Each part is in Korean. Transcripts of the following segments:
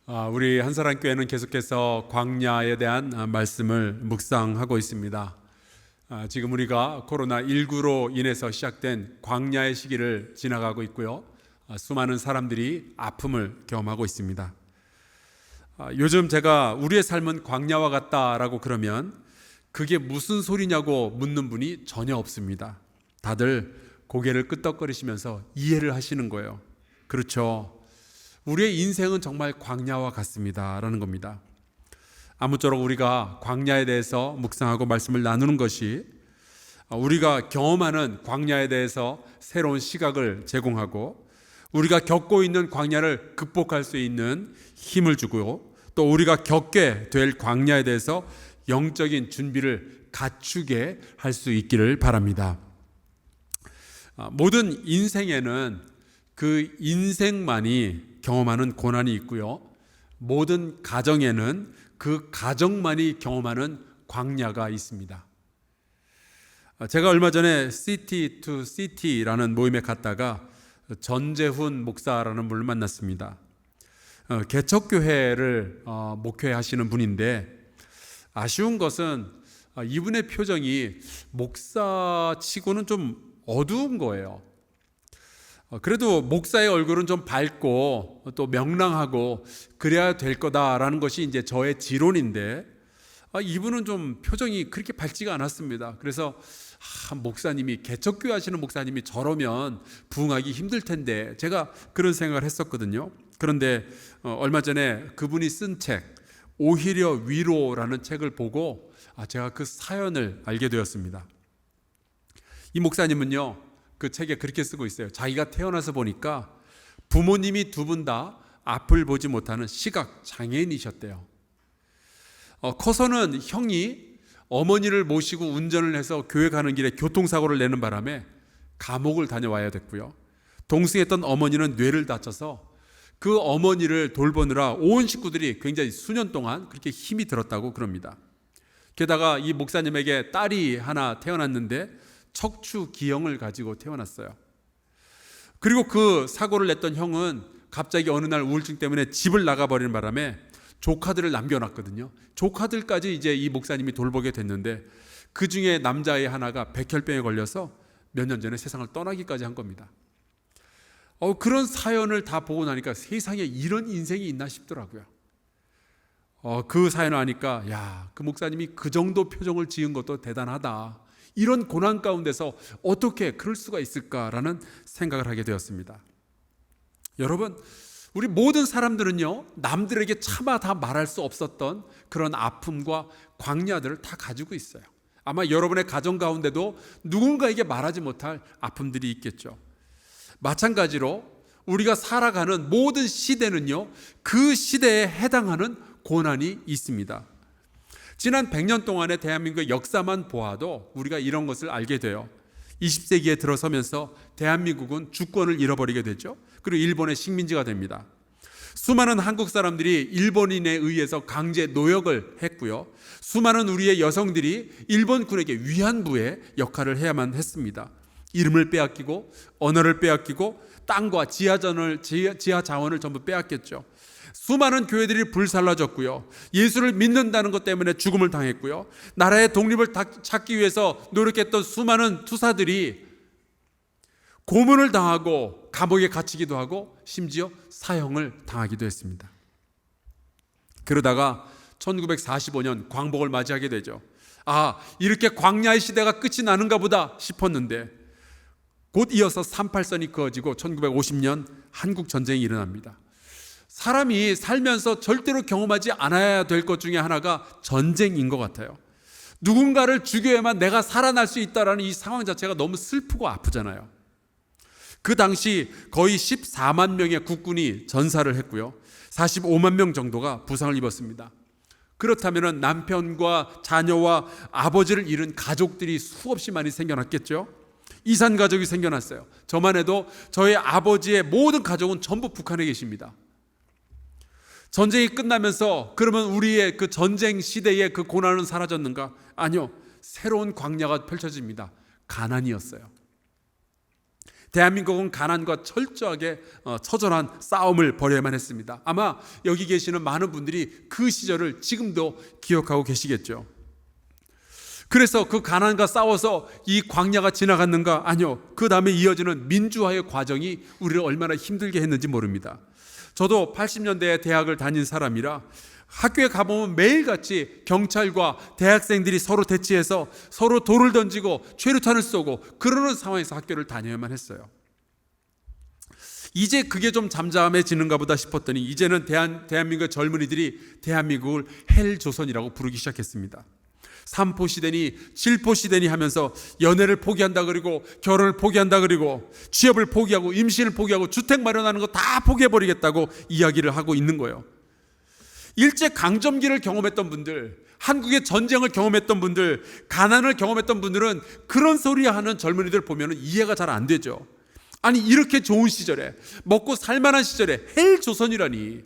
우리 한사랑교회는 계속해서 광야에 대한 말씀을 묵상하고 있습니다. 지금 우리가 코로나19로 인해서 시작된 광야의 시기를 지나가고 있고요. 수많은 사람들이 아픔을 경험하고 있습니다. 요즘 제가 우리의 삶은 광야와 같다라고 그러면 그게 무슨 소리냐고 묻는 분이 전혀 없습니다. 다들 고개를 끄덕거리시면서 이해를 하시는 거예요. 그렇죠. 우리의 인생은 정말 광야와 같습니다 라는 겁니다. 아무쪼록 우리가 광야에 대해서 묵상하고 말씀을 나누는 것이 우리가 경험하는 광야에 대해서 새로운 시각을 제공하고 우리가 겪고 있는 광야를 극복할 수 있는 힘을 주고 또 우리가 겪게 될 광야에 대해서 영적인 준비를 갖추게 할 수 있기를 바랍니다. 모든 인생에는 그 인생만이 경험하는 고난이 있고요. 모든 가정에는 그 가정만이 경험하는 광야가 있습니다. 제가 얼마 전에 City to City라는 모임에 갔다가 전재훈 목사라는 분을 만났습니다. 개척교회를 목회하시는 분인데 아쉬운 것은 이분의 표정이 목사치고는 좀 어두운 거예요. 그래도 목사의 얼굴은 좀 밝고 또 명랑하고 그래야 될 거다라는 것이 이제 저의 지론인데 이분은 좀 표정이 그렇게 밝지가 않았습니다. 그래서 목사님이 개척교회 하시는 목사님이 저러면 부응하기 힘들 텐데 제가 그런 생각을 했었거든요. 그런데 얼마 전에 그분이 쓴 책 오히려 위로라는 책을 보고 제가 그 사연을 알게 되었습니다. 이 목사님은요 그 책에 그렇게 쓰고 있어요. 자기가 태어나서 보니까 부모님이 두 분 다 앞을 보지 못하는 시각 장애인이셨대요. 커서는 형이 어머니를 모시고 운전을 해서 교회 가는 길에 교통사고를 내는 바람에 감옥을 다녀와야 됐고요. 동승했던 어머니는 뇌를 다쳐서 그 어머니를 돌보느라 온 식구들이 굉장히 수년 동안 그렇게 힘이 들었다고 그럽니다. 게다가 이 목사님에게 딸이 하나 태어났는데 척추 기형을 가지고 태어났어요. 그리고 그 사고를 냈던 형은 갑자기 어느 날 우울증 때문에 집을 나가버리는 바람에 조카들을 남겨놨거든요. 조카들까지 이제 이 목사님이 돌보게 됐는데 그 중에 남자의 하나가 백혈병에 걸려서 몇 년 전에 세상을 떠나기까지 한 겁니다. 그런 사연을 다 보고 나니까 세상에 이런 인생이 있나 싶더라고요. 그 사연을 하니까 그 목사님이 그 정도 표정을 지은 것도 대단하다. 이런 고난 가운데서 어떻게 그럴 수가 있을까라는 생각을 하게 되었습니다. 여러분, 우리 모든 사람들은요, 남들에게 차마 다 말할 수 없었던 그런 아픔과 광야들을 다 가지고 있어요. 아마 여러분의 가정 가운데도 누군가에게 말하지 못할 아픔들이 있겠죠. 마찬가지로 우리가 살아가는 모든 시대는요, 그 시대에 해당하는 고난이 있습니다. 지난 100년 동안의 대한민국의 역사만 보아도 우리가 이런 것을 알게 돼요. 20세기에 들어서면서 대한민국은 주권을 잃어버리게 되죠. 그리고 일본의 식민지가 됩니다. 수많은 한국 사람들이 일본인에 의해서 강제 노역을 했고요. 수많은 우리의 여성들이 일본군에게 위안부의 역할을 해야만 했습니다. 이름을 빼앗기고 언어를 빼앗기고 땅과 지하 자원을 전부 빼앗겼죠. 수많은 교회들이 불살라졌고요. 예수를 믿는다는 것 때문에 죽음을 당했고요. 나라의 독립을 찾기 위해서 노력했던 수많은 투사들이 고문을 당하고 감옥에 갇히기도 하고 심지어 사형을 당하기도 했습니다. 그러다가 1945년 광복을 맞이하게 되죠. 이렇게 광야의 시대가 끝이 나는가 보다 싶었는데 곧 이어서 38선이 그어지고 1950년 한국 전쟁이 일어납니다. 사람이 살면서 절대로 경험하지 않아야 될 것 중에 하나가 전쟁인 것 같아요. 누군가를 죽여야만 내가 살아날 수 있다는 이 상황 자체가 너무 슬프고 아프잖아요. 그 당시 거의 14만 명의 국군이 전사를 했고요. 45만 명 정도가 부상을 입었습니다. 그렇다면 남편과 자녀와 아버지를 잃은 가족들이 수없이 많이 생겨났겠죠. 이산 가족이 생겨났어요. 저만 해도 저의 아버지의 모든 가족은 전부 북한에 계십니다. 전쟁이 끝나면서 그러면 우리의 그 전쟁 시대의 그 고난은 사라졌는가? 아니요. 새로운 광야가 펼쳐집니다. 가난이었어요. 대한민국은 가난과 철저하게 처절한 싸움을 벌여야만 했습니다. 아마 여기 계시는 많은 분들이 그 시절을 지금도 기억하고 계시겠죠. 그래서 그 가난과 싸워서 이 광야가 지나갔는가? 아니요. 그 다음에 이어지는 민주화의 과정이 우리를 얼마나 힘들게 했는지 모릅니다. 저도 80년대에 대학을 다닌 사람이라 학교에 가보면 매일같이 경찰과 대학생들이 서로 대치해서 서로 돌을 던지고 최루탄을 쏘고 그러는 상황에서 학교를 다녀야만 했어요. 이제 그게 좀 잠잠해지는가 보다 싶었더니 이제는 대한민국 젊은이들이 대한민국을 헬조선이라고 부르기 시작했습니다. 3포 시대니 7포 시대니 하면서 연애를 포기한다 그리고 결혼을 포기한다 그리고 취업을 포기하고 임신을 포기하고 주택 마련하는 거 다 포기해버리겠다고 이야기를 하고 있는 거예요. 일제 강점기를 경험했던 분들, 한국의 전쟁을 경험했던 분들, 가난을 경험했던 분들은 그런 소리 하는 젊은이들 보면 이해가 잘 안 되죠. 아니 이렇게 좋은 시절에 먹고 살만한 시절에 헬조선이라니,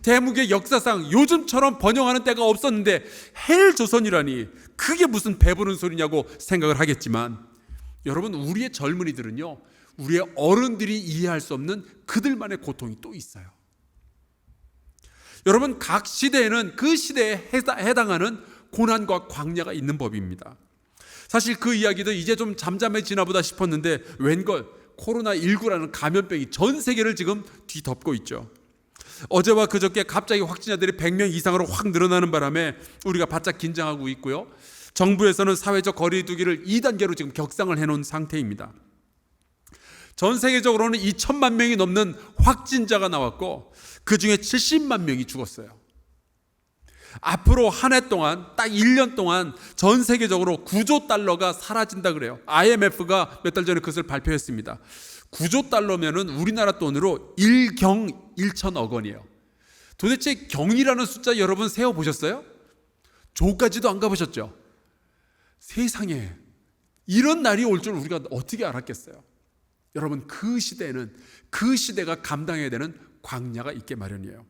대한민국의 역사상 요즘처럼 번영하는 때가 없었는데 헬조선이라니 그게 무슨 배부른 소리냐고 생각을 하겠지만, 여러분 우리의 젊은이들은요 우리의 어른들이 이해할 수 없는 그들만의 고통이 또 있어요. 여러분 각 시대에는 그 시대에 해당하는 고난과 광야가 있는 법입니다. 사실 그 이야기도 이제 좀 잠잠해지나 보다 싶었는데 웬걸 코로나19라는 감염병이 전 세계를 지금 뒤덮고 있죠. 어제와 그저께 갑자기 확진자들이 100명 이상으로 확 늘어나는 바람에 우리가 바짝 긴장하고 있고요. 정부에서는 사회적 거리 두기를 2단계로 지금 격상을 해놓은 상태입니다. 전 세계적으로는 2천만 명이 넘는 확진자가 나왔고 그 중에 70만 명이 죽었어요. 앞으로 한 해 동안 딱 1년 동안 전 세계적으로 9조 달러가 사라진다 그래요. IMF가 몇 달 전에 그것을 발표했습니다. 9조 달러면은 우리나라 돈으로 1경 1천억 원이에요. 도대체 경이라는 숫자 여러분 세어보셨어요? 조까지도 안 가보셨죠? 세상에 이런 날이 올 줄 우리가 어떻게 알았겠어요? 여러분 그 시대에는 그 시대가 감당해야 되는 광야가 있게 마련이에요.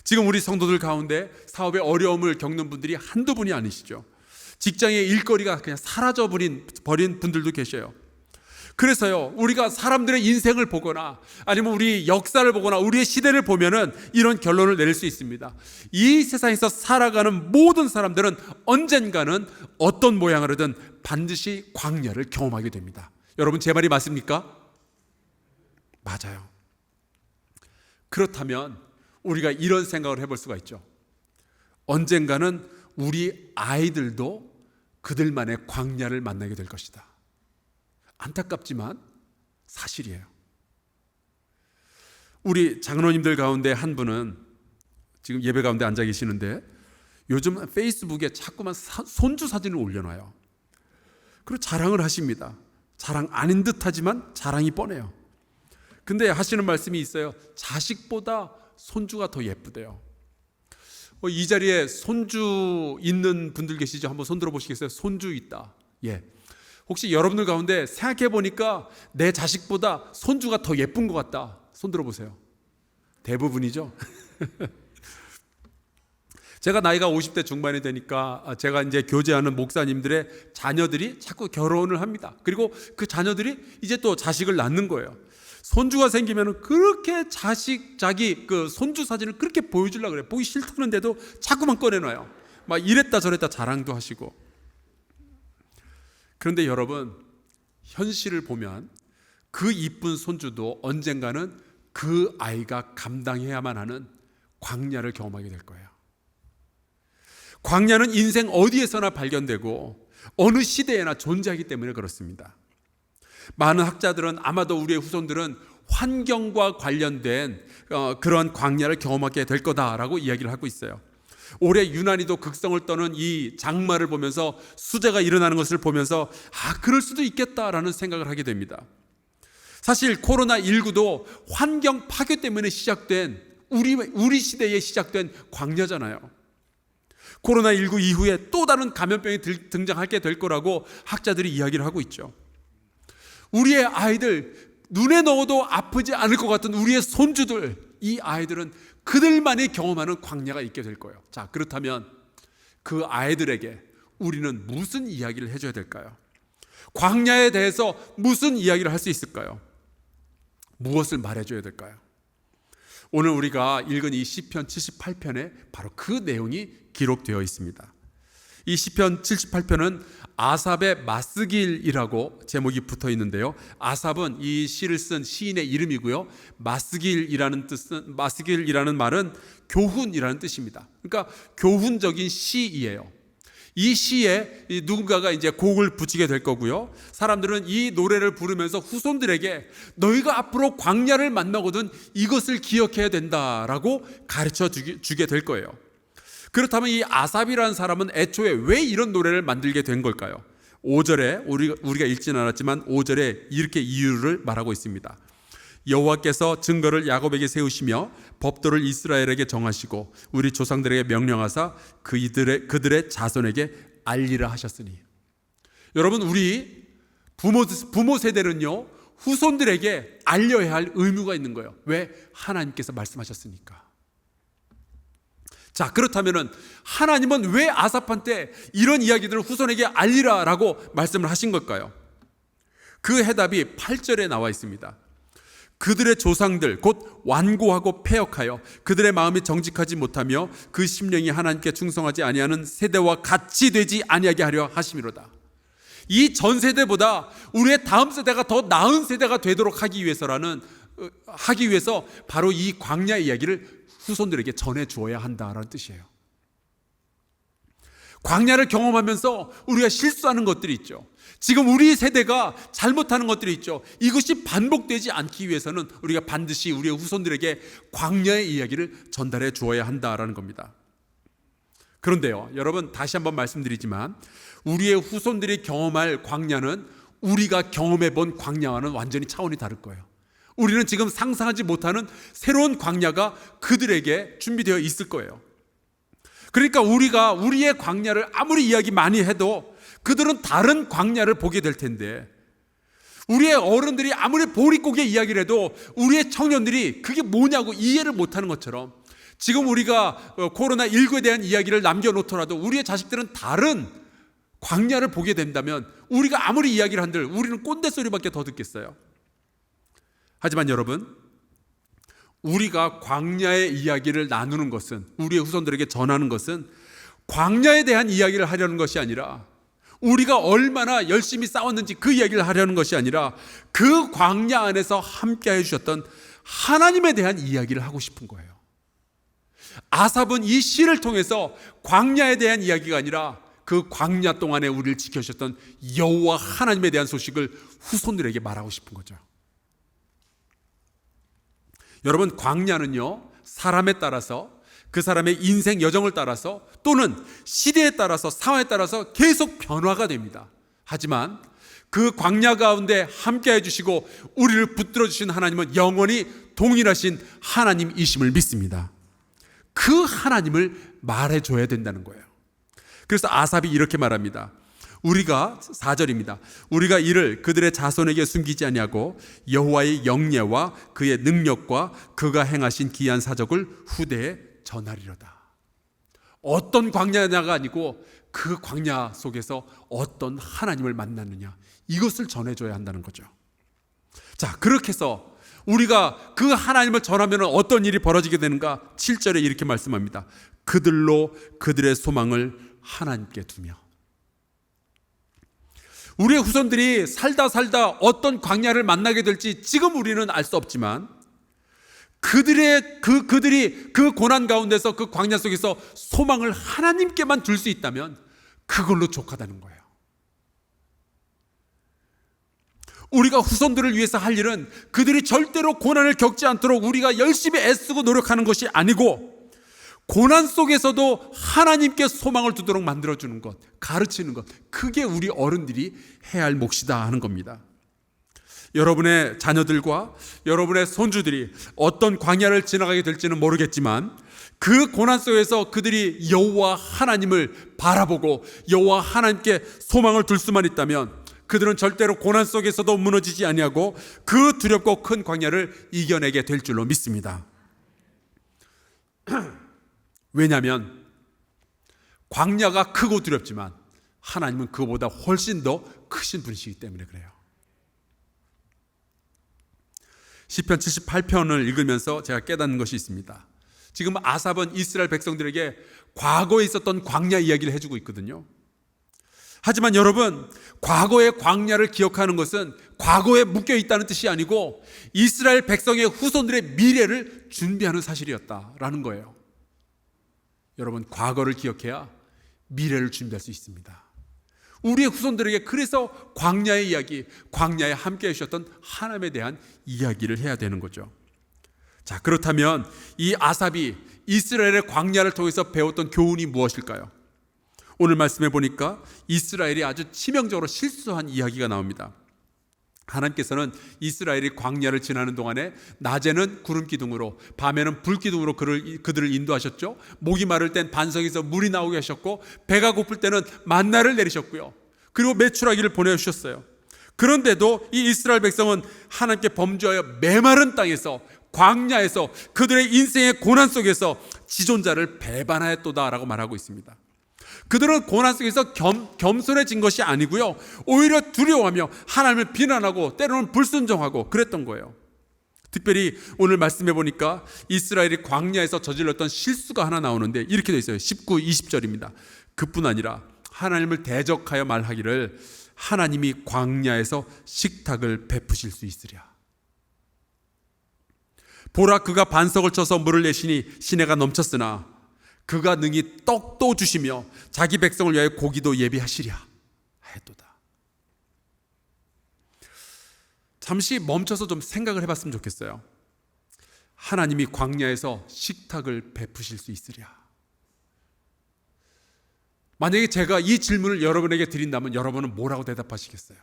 지금 우리 성도들 가운데 사업에 어려움을 겪는 분들이 한두 분이 아니시죠. 직장의 일거리가 그냥 사라져버린 분들도 계셔요. 그래서요 우리가 사람들의 인생을 보거나 아니면 우리 역사를 보거나 우리의 시대를 보면은 이런 결론을 내릴 수 있습니다. 이 세상에서 살아가는 모든 사람들은 언젠가는 어떤 모양으로든 반드시 광야를 경험하게 됩니다. 여러분 제 말이 맞습니까? 맞아요. 그렇다면 우리가 이런 생각을 해볼 수가 있죠. 언젠가는 우리 아이들도 그들만의 광야를 만나게 될 것이다. 안타깝지만 사실이에요. 우리 장로님들 가운데 한 분은 지금 예배 가운데 앉아 계시는데 요즘 페이스북에 자꾸만 손주 사진을 올려놔요. 그리고 자랑을 하십니다. 자랑 아닌 듯 하지만 자랑이 뻔해요. 근데 하시는 말씀이 있어요. 자식보다 손주가 더 예쁘대요. 이 자리에 손주 있는 분들 계시죠? 한번 손 들어보시겠어요? 손주 있다. 예. 혹시 여러분들 가운데 생각해 보니까 내 자식보다 손주가 더 예쁜 것 같다. 손 들어보세요. 대부분이죠. 제가 나이가 50대 중반이 되니까 제가 이제 교제하는 목사님들의 자녀들이 자꾸 결혼을 합니다. 그리고 그 자녀들이 이제 또 자식을 낳는 거예요. 손주가 생기면 그렇게 자기 그 손주 사진을 그렇게 보여주려고 그래요. 보기 싫다는데도 자꾸만 꺼내놔요. 막 이랬다 저랬다 자랑도 하시고. 그런데 여러분 현실을 보면 그 이쁜 손주도 언젠가는 그 아이가 감당해야만 하는 광야를 경험하게 될 거예요. 광야는 인생 어디에서나 발견되고 어느 시대에나 존재하기 때문에 그렇습니다. 많은 학자들은 아마도 우리의 후손들은 환경과 관련된 그런 광야를 경험하게 될 거다라고 이야기를 하고 있어요. 올해 유난히도 극성을 떠는 이 장마를 보면서 수재가 일어나는 것을 보면서 그럴 수도 있겠다라는 생각을 하게 됩니다. 사실 코로나19도 환경 파괴 때문에 시작된 우리 시대에 시작된 광야잖아요. 코로나19 이후에 또 다른 감염병이 등장하게 될 거라고 학자들이 이야기를 하고 있죠. 우리의 아이들, 눈에 넣어도 아프지 않을 것 같은 우리의 손주들, 이 아이들은 그들만이 경험하는 광야가 있게 될 거예요. 자, 그렇다면 그 아이들에게 우리는 무슨 이야기를 해줘야 될까요? 광야에 대해서 무슨 이야기를 할 수 있을까요? 무엇을 말해줘야 될까요? 오늘 우리가 읽은 이 시편 78편에 바로 그 내용이 기록되어 있습니다. 이 시편 78편은 아삽의 맞쓰길이라고 제목이 붙어 있는데요. 아삽은 이 시를 쓴 시인의 이름이고요. 맞쓰길이라는 말은 교훈이라는 뜻입니다. 그러니까 교훈적인 시이에요. 이 시에 누군가가 이제 곡을 붙이게 될 거고요. 사람들은 이 노래를 부르면서 후손들에게 너희가 앞으로 광야를 만나거든 이것을 기억해야 된다라고 가르쳐 주게 될 거예요. 그렇다면 이 아삽이라는 사람은 애초에 왜 이런 노래를 만들게 된 걸까요? 5절에 우리가 읽지는 않았지만 5절에 이렇게 이유를 말하고 있습니다. 여호와께서 증거를 야곱에게 세우시며 법도를 이스라엘에게 정하시고 우리 조상들에게 명령하사 그들의 자손에게 알리라 하셨으니. 여러분, 우리 부모 세대는요 후손들에게 알려야 할 의무가 있는 거예요. 왜? 하나님께서 말씀하셨으니까. 자, 그렇다면 하나님은 왜 아삽한테 이런 이야기들을 후손에게 알리라라고 말씀을 하신 걸까요? 그 해답이 8절에 나와 있습니다. 그들의 조상들 곧 완고하고 패역하여 그들의 마음이 정직하지 못하며 그 심령이 하나님께 충성하지 아니하는 세대와 같이 되지 아니하게 하려 하심이로다. 이 전 세대보다 우리의 다음 세대가 더 나은 세대가 되도록 하기 위해서 바로 이 광야 이야기를 후손들에게 전해 주어야 한다라는 뜻이에요. 광야를 경험하면서 우리가 실수하는 것들이 있죠. 지금 우리 세대가 잘못하는 것들이 있죠. 이것이 반복되지 않기 위해서는 우리가 반드시 우리의 후손들에게 광야의 이야기를 전달해 주어야 한다라는 겁니다. 그런데요, 여러분, 다시 한번 말씀드리지만 우리의 후손들이 경험할 광야는 우리가 경험해 본 광야와는 완전히 차원이 다를 거예요. 우리는 지금 상상하지 못하는 새로운 광야가 그들에게 준비되어 있을 거예요. 그러니까 우리가 우리의 광야를 아무리 이야기 많이 해도 그들은 다른 광야를 보게 될 텐데, 우리의 어른들이 아무리 보릿고개 이야기를 해도 우리의 청년들이 그게 뭐냐고 이해를 못하는 것처럼 지금 우리가 코로나19에 대한 이야기를 남겨놓더라도 우리의 자식들은 다른 광야를 보게 된다면 우리가 아무리 이야기를 한들 우리는 꼰대 소리밖에 더 듣겠어요. 하지만 여러분, 우리가 광야의 이야기를 나누는 것은, 우리의 후손들에게 전하는 것은 광야에 대한 이야기를 하려는 것이 아니라, 우리가 얼마나 열심히 싸웠는지 그 이야기를 하려는 것이 아니라 그 광야 안에서 함께 해주셨던 하나님에 대한 이야기를 하고 싶은 거예요. 아삽은 이 시를 통해서 광야에 대한 이야기가 아니라 그 광야 동안에 우리를 지켜주셨던 여호와 하나님에 대한 소식을 후손들에게 말하고 싶은 거죠. 여러분, 광야는요 사람에 따라서, 그 사람의 인생 여정을 따라서 또는 시대에 따라서, 상황에 따라서 계속 변화가 됩니다. 하지만 그 광야 가운데 함께 해주시고 우리를 붙들어 주신 하나님은 영원히 동일하신 하나님이심을 믿습니다. 그 하나님을 말해줘야 된다는 거예요. 그래서 아삽이 이렇게 말합니다. 우리가 4절입니다. 우리가 이를 그들의 자손에게 숨기지 아니하고 여호와의 영예와 그의 능력과 그가 행하신 기이한 사적을 후대에 전하리로다. 어떤 광야냐가 아니고 그 광야 속에서 어떤 하나님을 만났느냐, 이것을 전해줘야 한다는 거죠. 자, 그렇게 해서 우리가 그 하나님을 전하면 어떤 일이 벌어지게 되는가? 7절에 이렇게 말씀합니다. 그들로 그들의 소망을 하나님께 두며. 우리의 후손들이 살다 어떤 광야를 만나게 될지 지금 우리는 알 수 없지만 그들이 그 고난 가운데서, 그 광야 속에서 소망을 하나님께만 둘 수 있다면 그걸로 족하다는 거예요. 우리가 후손들을 위해서 할 일은 그들이 절대로 고난을 겪지 않도록 우리가 열심히 애쓰고 노력하는 것이 아니고, 고난 속에서도 하나님께 소망을 두도록 만들어주는 것, 가르치는 것, 그게 우리 어른들이 해야 할 몫이다 하는 겁니다. 여러분의 자녀들과 여러분의 손주들이 어떤 광야를 지나가게 될지는 모르겠지만 그 고난 속에서 그들이 여호와 하나님을 바라보고 여호와 하나님께 소망을 둘 수만 있다면 그들은 절대로 고난 속에서도 무너지지 아니하고 그 두렵고 큰 광야를 이겨내게 될 줄로 믿습니다. 왜냐하면 광야가 크고 두렵지만 하나님은 그보다 훨씬 더 크신 분이시기 때문에 그래요. 시편 78편을 읽으면서 제가 깨닫는 것이 있습니다. 지금 아삽은 이스라엘 백성들에게 과거에 있었던 광야 이야기를 해주고 있거든요. 하지만 여러분, 과거의 광야를 기억하는 것은 과거에 묶여 있다는 뜻이 아니고 이스라엘 백성의 후손들의 미래를 준비하는 사실이었다라는 거예요. 여러분, 과거를 기억해야 미래를 준비할 수 있습니다. 우리의 후손들에게 그래서 광야의 이야기, 광야에 함께 해주셨던 하나님에 대한 이야기를 해야 되는 거죠. 자, 그렇다면 이 아삽이 이스라엘의 광야를 통해서 배웠던 교훈이 무엇일까요? 오늘 말씀해 보니까 이스라엘이 아주 치명적으로 실수한 이야기가 나옵니다. 하나님께서는 이스라엘이 광야를 지나는 동안에 낮에는 구름 기둥으로, 밤에는 불 기둥으로 그들을 인도하셨죠. 목이 마를 땐 반석에서 물이 나오게 하셨고, 배가 고플 때는 만나를 내리셨고요. 그리고 메추라기를 보내주셨어요. 그런데도 이 이스라엘 백성은 하나님께 범죄하여 메마른 땅에서, 광야에서, 그들의 인생의 고난 속에서 지존자를 배반하였도다라고 말하고 있습니다. 그들은 고난 속에서 겸손해진 것이 아니고요, 오히려 두려워하며 하나님을 비난하고 때로는 불순종하고 그랬던 거예요. 특별히 오늘 말씀해 보니까 이스라엘이 광야에서 저질렀던 실수가 하나 나오는데 이렇게 돼 있어요. 19, 20절입니다. 그뿐 아니라 하나님을 대적하여 말하기를 하나님이 광야에서 식탁을 베푸실 수 있으랴. 보라, 그가 반석을 쳐서 물을 내시니 시내가 넘쳤으나 그가 능히 떡도 주시며 자기 백성을 위하여 고기도 예비하시랴 하였도다. 잠시 멈춰서 좀 생각을 해봤으면 좋겠어요. 하나님이 광야에서 식탁을 베푸실 수 있으랴. 만약에 제가 이 질문을 여러분에게 드린다면 여러분은 뭐라고 대답하시겠어요?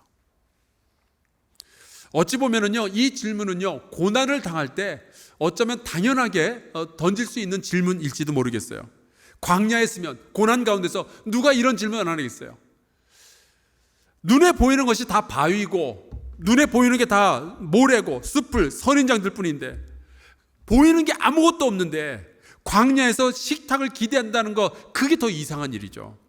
어찌 보면은요, 이 질문은요, 고난을 당할 때 어쩌면 당연하게 던질 수 있는 질문일지도 모르겠어요. 광야에 있으면, 고난 가운데서 누가 이런 질문 안 하겠어요? 눈에 보이는 것이 다 바위고, 눈에 보이는 게 다 모래고, 숲을, 선인장들 뿐인데, 보이는 게 아무것도 없는데, 광야에서 식탁을 기대한다는 거, 그게 더 이상한 일이죠.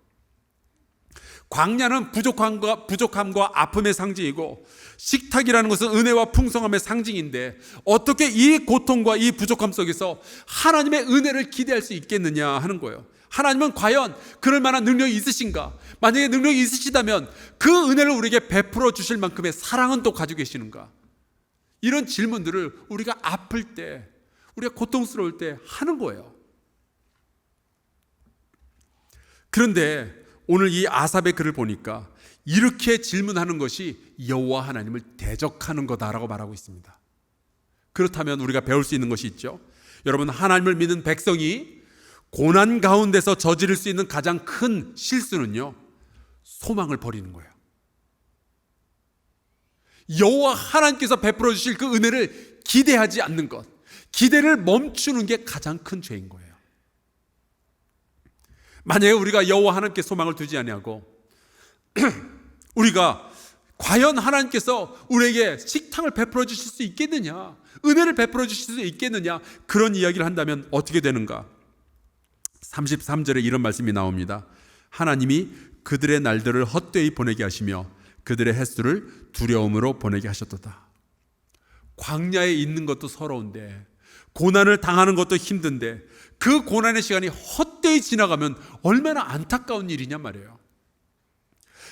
광야는 부족함과 아픔의 상징이고, 식탁이라는 것은 은혜와 풍성함의 상징인데 어떻게 이 고통과 이 부족함 속에서 하나님의 은혜를 기대할 수 있겠느냐 하는 거예요. 하나님은 과연 그럴 만한 능력이 있으신가? 만약에 능력이 있으시다면 그 은혜를 우리에게 베풀어 주실 만큼의 사랑은 또 가지고 계시는가? 이런 질문들을 우리가 아플 때, 우리가 고통스러울 때 하는 거예요. 그런데 오늘 이 아삽의 글을 보니까 이렇게 질문하는 것이 여호와 하나님을 대적하는 거다라고 말하고 있습니다. 그렇다면 우리가 배울 수 있는 것이 있죠. 여러분, 하나님을 믿는 백성이 고난 가운데서 저지를 수 있는 가장 큰 실수는요, 소망을 버리는 거예요. 여호와 하나님께서 베풀어 주실 그 은혜를 기대하지 않는 것, 기대를 멈추는 게 가장 큰 죄인 거예요. 만약에 우리가 여호와 하나님께 소망을 두지 아니하고 우리가 과연 하나님께서 우리에게 식탁을 베풀어 주실 수 있겠느냐, 은혜를 베풀어 주실 수 있겠느냐, 그런 이야기를 한다면 어떻게 되는가? 33절에 이런 말씀이 나옵니다. 하나님이 그들의 날들을 헛되이 보내게 하시며 그들의 횟수를 두려움으로 보내게 하셨도다. 광야에 있는 것도 서러운데, 고난을 당하는 것도 힘든데, 그 고난의 시간이 헛되이 지나가면 얼마나 안타까운 일이냐 말이에요.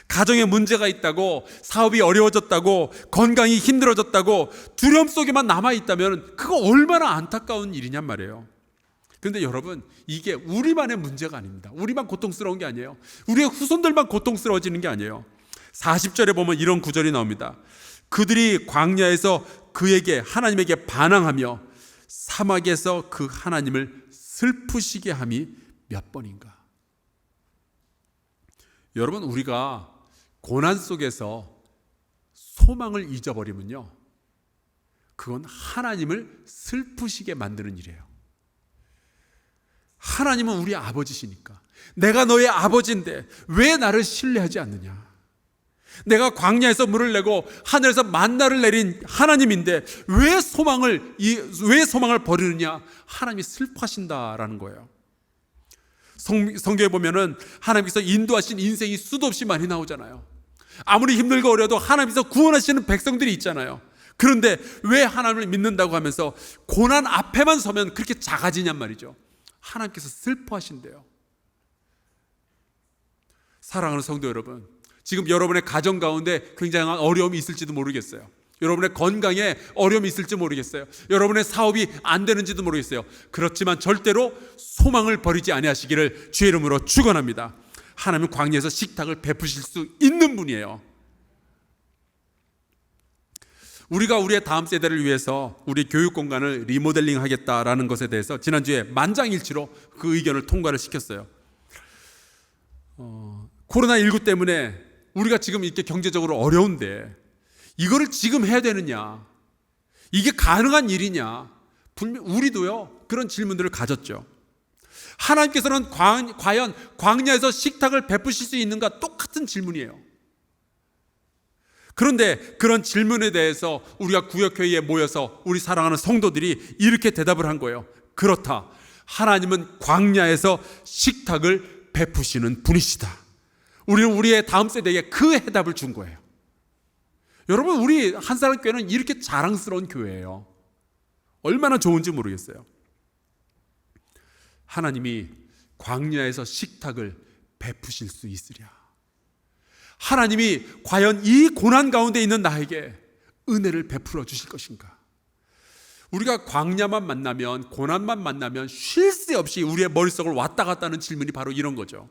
가정에 문제가 있다고, 사업이 어려워졌다고, 건강이 힘들어졌다고 두려움 속에만 남아있다면 그거 얼마나 안타까운 일이냔 말이에요. 그런데 여러분, 이게 우리만의 문제가 아닙니다. 우리만 고통스러운 게 아니에요. 우리의 후손들만 고통스러워지는 게 아니에요. 40절에 보면 이런 구절이 나옵니다. 그들이 광야에서 그에게, 하나님에게 반항하며 사막에서 그 하나님을 슬프시게 함이 몇 번인가. 여러분, 우리가 고난 속에서 소망을 잊어버리면요, 그건 하나님을 슬프시게 만드는 일이에요. 하나님은 우리 아버지시니까, 내가 너의 아버지인데 왜 나를 신뢰하지 않느냐? 내가 광야에서 물을 내고 하늘에서 만나를 내린 하나님인데 왜 소망을 버리느냐? 하나님이 슬퍼하신다라는 거예요. 성경에 보면은 하나님께서 인도하신 인생이 수도 없이 많이 나오잖아요. 아무리 힘들고 어려도 하나님께서 구원하시는 백성들이 있잖아요. 그런데 왜 하나님을 믿는다고 하면서 고난 앞에만 서면 그렇게 작아지냔 말이죠. 하나님께서 슬퍼하신대요. 사랑하는 성도 여러분, 지금 여러분의 가정 가운데 굉장한 어려움이 있을지도 모르겠어요. 여러분의 건강에 어려움이 있을지 모르겠어요. 여러분의 사업이 안 되는지도 모르겠어요. 그렇지만 절대로 소망을 버리지 아니하시기를 주의 이름으로 축원합니다. 하나님은 광야에서 식탁을 베푸실 수 있는 분이에요. 우리가 우리의 다음 세대를 위해서 우리 교육 공간을 리모델링 하겠다라는 것에 대해서 지난주에 만장일치로 그 의견을 통과를 시켰어요. 코로나19 때문에 우리가 지금 이렇게 경제적으로 어려운데 이거를 지금 해야 되느냐, 이게 가능한 일이냐, 분명 우리도요 그런 질문들을 가졌죠. 하나님께서는 과연 광야에서 식탁을 베푸실 수 있는가? 똑같은 질문이에요. 그런데 그런 질문에 대해서 우리가 구역회의에 모여서 우리 사랑하는 성도들이 이렇게 대답을 한 거예요. 그렇다, 하나님은 광야에서 식탁을 베푸시는 분이시다. 우리는 우리의 다음 세대에게 그 해답을 준 거예요. 여러분, 우리 한사람교회는 이렇게 자랑스러운 교회예요. 얼마나 좋은지 모르겠어요. 하나님이 광야에서 식탁을 베푸실 수 있으랴. 하나님이 과연 이 고난 가운데 있는 나에게 은혜를 베풀어 주실 것인가? 우리가 광야만 만나면, 고난만 만나면 쉴 새 없이 우리의 머릿속을 왔다 갔다 하는 질문이 바로 이런 거죠.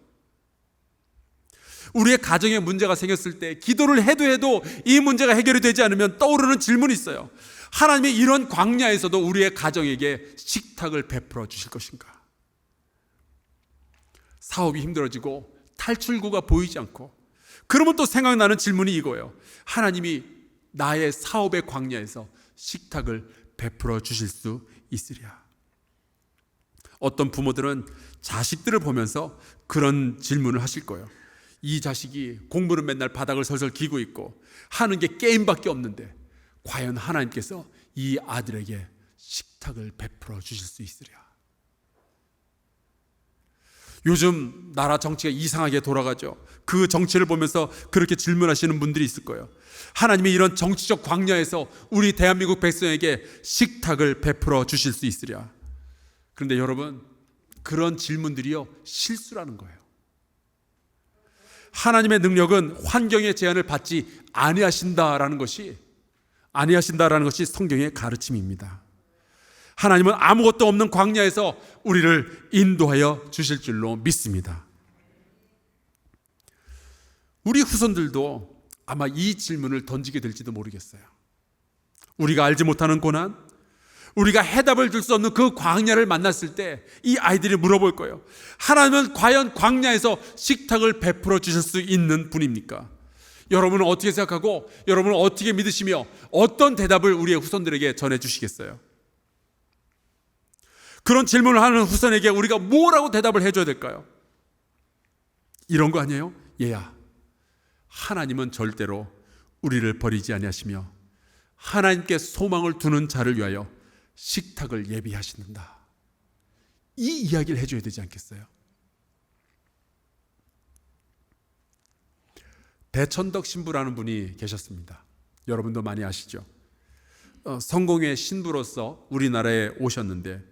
우리의 가정에 문제가 생겼을 때 기도를 해도 이 문제가 해결이 되지 않으면 떠오르는 질문이 있어요. 하나님이 이런 광야에서도 우리의 가정에게 식탁을 베풀어 주실 것인가? 사업이 힘들어지고 탈출구가 보이지 않고, 그러면 또 생각나는 질문이 이거예요. 하나님이 나의 사업의 광야에서 식탁을 베풀어 주실 수 있으랴. 어떤 부모들은 자식들을 보면서 그런 질문을 하실 거예요. 이 자식이 공부는 맨날 바닥을 설설 기고 있고 하는 게 게임밖에 없는데 과연 하나님께서 이 아들에게 식탁을 베풀어 주실 수 있으랴. 요즘 나라 정치가 이상하게 돌아가죠. 그 정치를 보면서 그렇게 질문하시는 분들이 있을 거예요. 하나님이 이런 정치적 광야에서 우리 대한민국 백성에게 식탁을 베풀어 주실 수 있으랴. 그런데 여러분, 그런 질문들이요 실수라는 거예요. 하나님의 능력은 환경의 제한을 받지 아니하신다라는 것이 성경의 가르침입니다. 하나님은 아무것도 없는 광야에서 우리를 인도하여 주실 줄로 믿습니다. 우리 후손들도 아마 이 질문을 던지게 될지도 모르겠어요. 우리가 알지 못하는 고난, 우리가 해답을 줄 수 없는 그 광야를 만났을 때 이 아이들이 물어볼 거예요. 하나님은 과연 광야에서 식탁을 베풀어 주실 수 있는 분입니까? 여러분은 어떻게 생각하고 여러분은 어떻게 믿으시며 어떤 대답을 우리의 후손들에게 전해주시겠어요? 그런 질문을 하는 후손에게 우리가 뭐라고 대답을 해줘야 될까요? 이런 거 아니에요? 얘야, 하나님은 절대로 우리를 버리지 아니하시며 하나님께 소망을 두는 자를 위하여 식탁을 예비하시는다. 이 이야기를 해줘야 되지 않겠어요? 배천덕 신부라는 분이 계셨습니다. 여러분도 많이 아시죠? 성공의 신부로서 우리나라에 오셨는데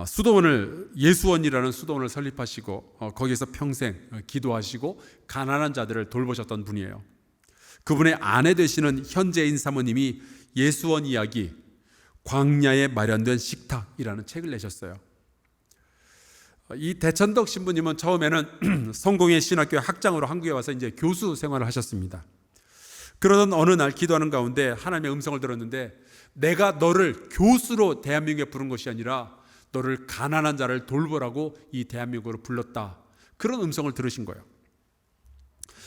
수도원을, 예수원이라는 수도원을 설립하시고 거기에서 평생 기도하시고 가난한 자들을 돌보셨던 분이에요. 그분의 아내 되시는 현재인 사모님이 예수원 이야기, 광야에 마련된 식탁이라는 책을 내셨어요. 이 대천덕 신부님은 처음에는 성공의 신학교 학장으로 한국에 와서 이제 교수 생활을 하셨습니다. 그러던 어느 날 기도하는 가운데 하나님의 음성을 들었는데, 내가 너를 교수로 대한민국에 부른 것이 아니라 너를 가난한 자를 돌보라고 이 대한민국으로 불렀다. 그런 음성을 들으신 거예요.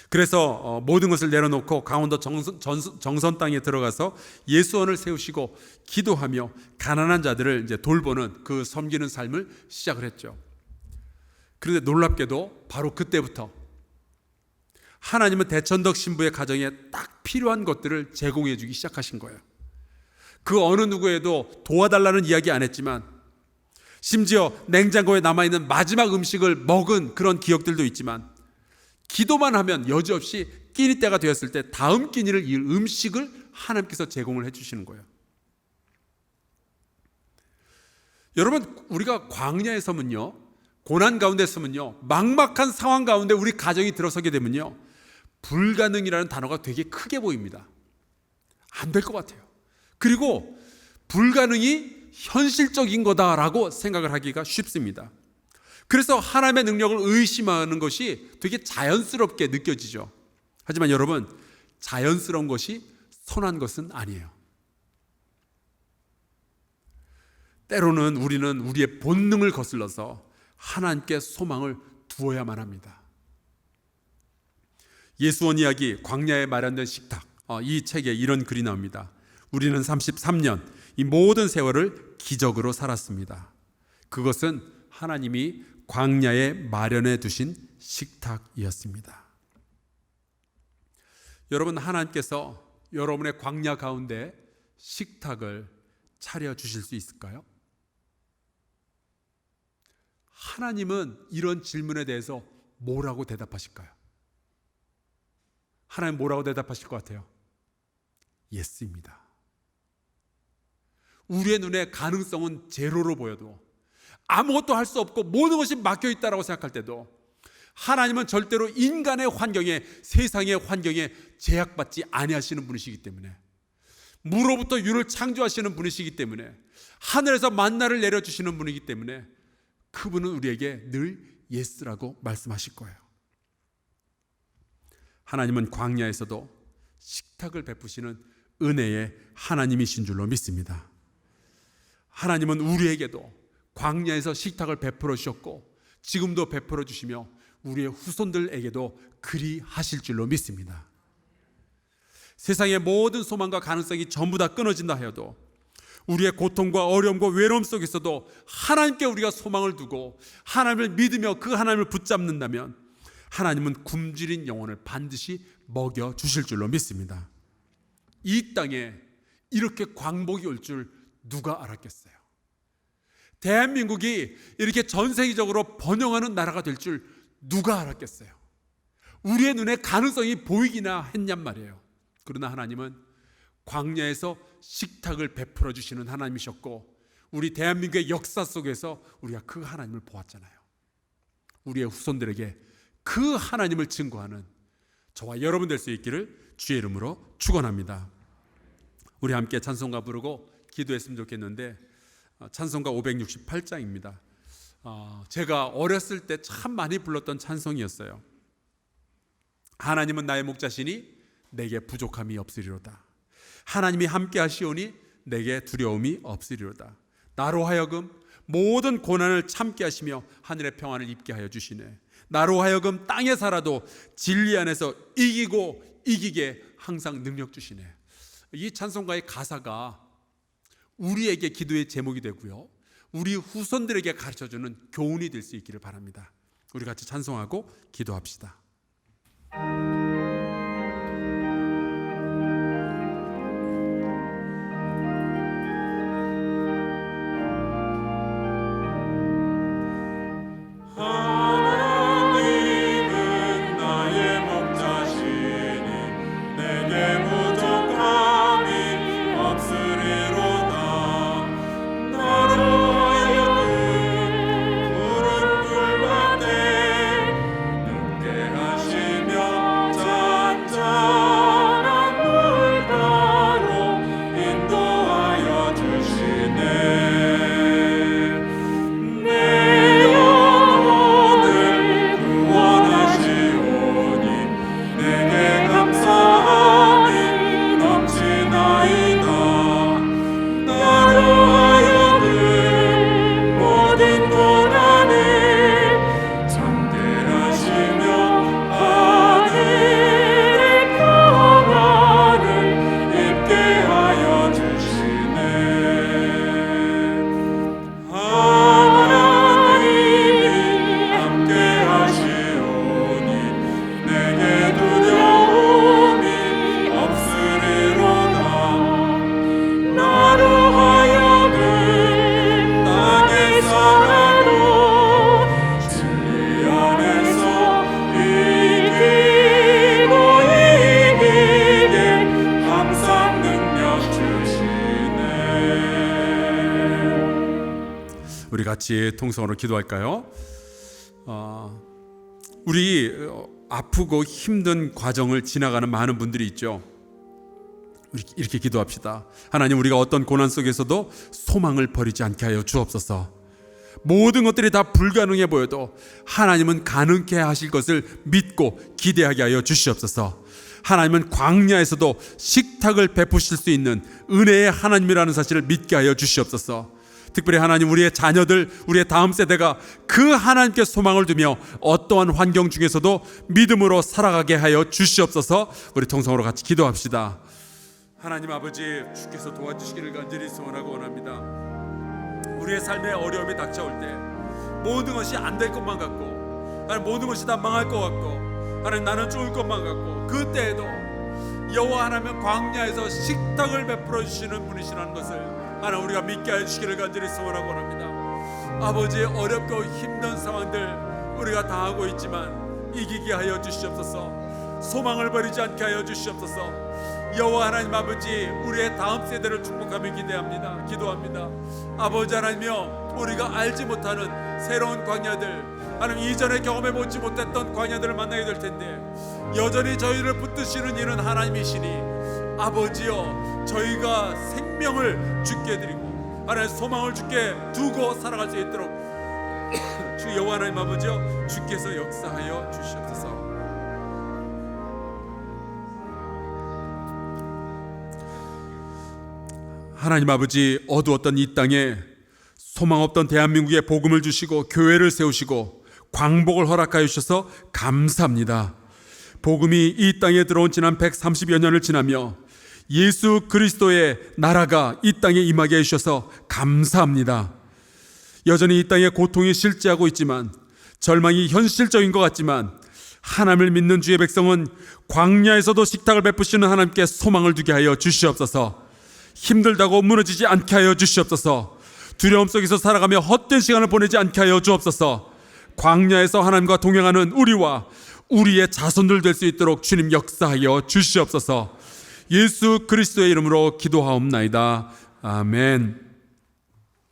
그래서 모든 것을 내려놓고 강원도 정선 땅에 들어가서 예수원을 세우시고 기도하며 가난한 자들을 이제 돌보는 그 섬기는 삶을 시작을 했죠. 그런데 놀랍게도 바로 그때부터 하나님은 대천덕 신부의 가정에 딱 필요한 것들을 제공해 주기 시작하신 거예요. 그 어느 누구에도 도와달라는 이야기 안 했지만, 심지어 냉장고에 남아있는 마지막 음식을 먹은 그런 기억들도 있지만, 기도만 하면 여지없이 끼니 때가 되었을 때 다음 끼니를 이 음식을 하나님께서 제공을 해주시는 거예요. 여러분, 우리가 광야에 서면요, 고난 가운데 서면요, 막막한 상황 가운데 우리 가정이 들어서게 되면요, 불가능이라는 단어가 되게 크게 보입니다. 안 될 것 같아요. 그리고 불가능이 현실적인 거다라고 생각을 하기가 쉽습니다. 그래서 하나님의 능력을 의심하는 것이 되게 자연스럽게 느껴지죠. 하지만 여러분, 자연스러운 것이 선한 것은 아니에요. 때로는 우리는 우리의 본능을 거슬러서 하나님께 소망을 두어야만 합니다. 예수원 이야기, 광야에 마련된 식탁, 이 책에 이런 글이 나옵니다. 우리는 33년 이 모든 세월을 기적으로 살았습니다. 그것은 하나님이 광야에 마련해 두신 식탁이었습니다. 여러분, 하나님께서 여러분의 광야 가운데 식탁을 차려주실 수 있을까요? 하나님은 이런 질문에 대해서 뭐라고 대답하실까요? 하나님 뭐라고 대답하실 것 같아요? 예스입니다. 우리의 눈에 가능성은 제로로 보여도, 아무것도 할 수 없고 모든 것이 막혀있다고 생각할 때도, 하나님은 절대로 인간의 환경에, 세상의 환경에 제약받지 아니하시는 분이시기 때문에, 무로부터 유를 창조하시는 분이시기 때문에, 하늘에서 만나를 내려주시는 분이기 때문에 그분은 우리에게 늘 예스라고 말씀하실 거예요. 하나님은 광야에서도 식탁을 베푸시는 은혜의 하나님이신 줄로 믿습니다. 하나님은 우리에게도 광야에서 식탁을 베풀어 주셨고 지금도 베풀어 주시며 우리의 후손들에게도 그리 하실 줄로 믿습니다. 세상의 모든 소망과 가능성이 전부 다 끊어진다 하여도, 우리의 고통과 어려움과 외로움 속에서도 하나님께 우리가 소망을 두고 하나님을 믿으며 그 하나님을 붙잡는다면 하나님은 굶주린 영혼을 반드시 먹여주실 줄로 믿습니다. 이 땅에 이렇게 광복이 올 줄 누가 알았겠어요? 대한민국이 이렇게 전 세계적으로 번영하는 나라가 될 줄 누가 알았겠어요? 우리의 눈에 가능성이 보이기나 했냔 말이에요. 그러나 하나님은 광야에서 식탁을 베풀어 주시는 하나님이셨고, 우리 대한민국의 역사 속에서 우리가 그 하나님을 보았잖아요. 우리의 후손들에게 그 하나님을 증거하는 저와 여러분 될 수 있기를 주의 이름으로 축원합니다. 우리 함께 찬송가 부르고 기도했으면 좋겠는데, 찬송가 568장입니다. 제가 어렸을 때 참 많이 불렀던 찬송이었어요. 하나님은 나의 목자시니 내게 부족함이 없으리로다. 하나님이 함께 하시오니 내게 두려움이 없으리로다. 나로 하여금 모든 고난을 참게 하시며 하늘의 평안을 입게 하여 주시네. 나로 하여금 땅에 살아도 진리 안에서 이기고 이기게 항상 능력 주시네. 이 찬송가의 가사가 우리에게 기도의 제목이 되고요, 우리 후손들에게 가르쳐주는 교훈이 될 수 있기를 바랍니다. 우리 같이 찬송하고 기도합시다. 함께 같이 통성으로 기도할까요? 우리 아프고 힘든 과정을 지나가는 많은 분들이 있죠. 이렇게 기도합시다. 하나님, 우리가 어떤 고난 속에서도 소망을 버리지 않게 하여 주옵소서. 모든 것들이 다 불가능해 보여도 하나님은 가능케 하실 것을 믿고 기대하게 하여 주시옵소서. 하나님은 광야에서도 식탁을 베푸실 수 있는 은혜의 하나님이라는 사실을 믿게 하여 주시옵소서. 특별히 하나님, 우리의 자녀들, 우리의 다음 세대가 그 하나님께 소망을 두며 어떠한 환경 중에서도 믿음으로 살아가게 하여 주시옵소서. 우리 통성으로 같이 기도합시다. 하나님 아버지, 주께서 도와주시기를 간절히 소원하고 원합니다. 우리의 삶에 어려움이 닥쳐올 때 모든 것이 안 될 것만 같고, 하나님, 모든 것이 다 망할 것 같고, 하나님, 나는 죽을 것만 같고, 그때에도 여호와 하나님은 광야에서 식탁을 베풀어 주시는 분이시라는 것을 하나님, 우리가 믿게 하여 주시기를 간절히 소원하고 원합니다. 아버지, 어렵고 힘든 상황들 우리가 당하고 있지만 이기게 하여 주시옵소서. 소망을 버리지 않게 하여 주시옵소서. 여호와 하나님 아버지, 우리의 다음 세대를 축복하며 기도합니다. 아버지 하나님이여, 우리가 알지 못하는 새로운 광야들, 하나님, 이전에 경험해보지 못했던 광야들을 만나게 될 텐데 여전히 저희를 붙드시는 이는 하나님이시니 아버지여, 저희가 생명을 주께 드리고 하나님, 소망을 주께 두고 살아갈 수 있도록 주 여호와 하나님 아버지여, 주께서 역사하여 주시옵소서. 하나님 아버지, 어두웠던 이 땅에 소망 없던 대한민국에 복음을 주시고 교회를 세우시고 광복을 허락하여 주셔서 감사합니다. 복음이 이 땅에 들어온 지난 130여 년을 지나며 예수 그리스도의 나라가 이 땅에 임하게 해주셔서 감사합니다. 여전히 이 땅에 고통이 실제하고 있지만, 절망이 현실적인 것 같지만, 하나님을 믿는 주의 백성은 광야에서도 식탁을 베푸시는 하나님께 소망을 두게 하여 주시옵소서. 힘들다고 무너지지 않게 하여 주시옵소서. 두려움 속에서 살아가며 헛된 시간을 보내지 않게 하여 주옵소서. 광야에서 하나님과 동행하는 우리와 우리의 자손들 될 수 있도록 주님 역사하여 주시옵소서. 예수 그리스도의 이름으로 기도하옵나이다. 아멘.